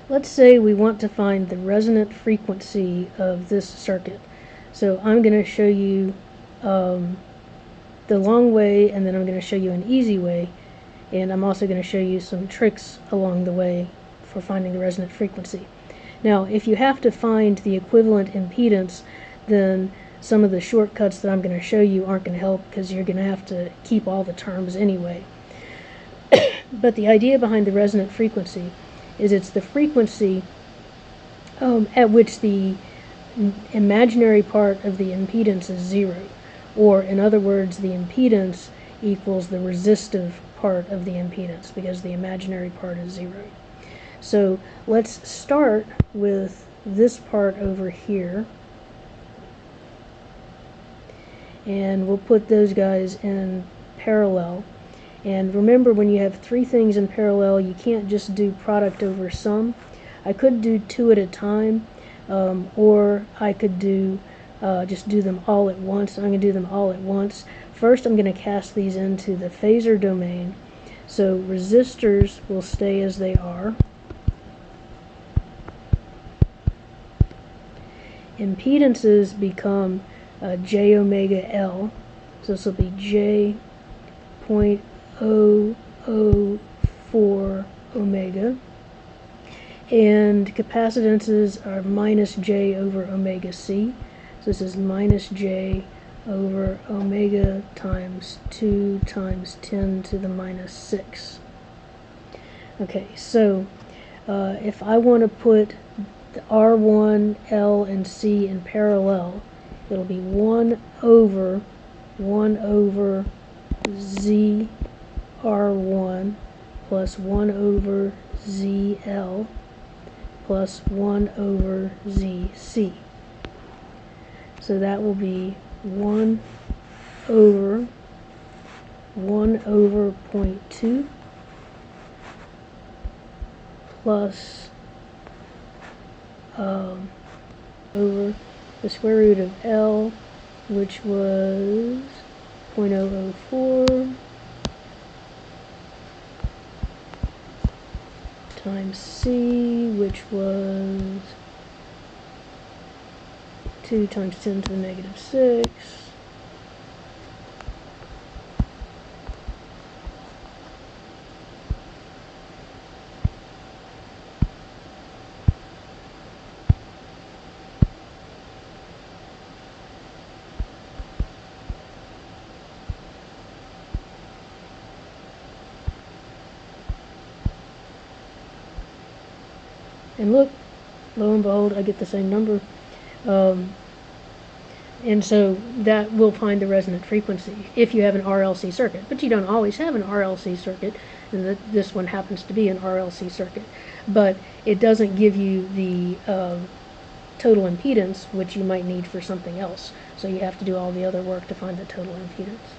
let's say we want to find the resonant frequency of this circuit. So I'm going to show you the long way, and then I'm going to show you an easy way, and I'm also going to show you some tricks along the way for finding the resonant frequency. Now, if you have to find the equivalent impedance, then some of the shortcuts that I'm going to show you aren't going to help, because you're going to have to keep all the terms anyway. But the idea behind the resonant frequency is it's the frequency at which the imaginary part of the impedance is zero. Or, in other words, the impedance equals the resistive part of the impedance, because the imaginary part is zero. So let's start with this part over here, and we'll put those guys in parallel. And remember, when you have three things in parallel, you can't just do product over sum. I could do two at a time, or I could do just do them all at once. I'm going to do them all at once. First, I'm going to cast these into the phasor domain. So resistors will stay as they are. Impedances become j omega L. So this will be j.004 omega. And capacitances are minus j over omega c. So this is minus j over omega times 2 times 10 to the minus 6. Okay, so if I want to put the R1, L, and C in parallel, it'll be 1 over Z R1 plus 1 over ZL plus 1 over ZC. So that will be 1 over 0.2 plus over the square root of L, which was 0.004 times C, which was 2 times 10 to the negative 6. And look, lo and behold, I get the same number. And so that will find the resonant frequency if you have an RLC circuit. But you don't always have an RLC circuit, and this one happens to be an RLC circuit. But it doesn't give you the total impedance, which you might need for something else. So you have to do all the other work to find the total impedance.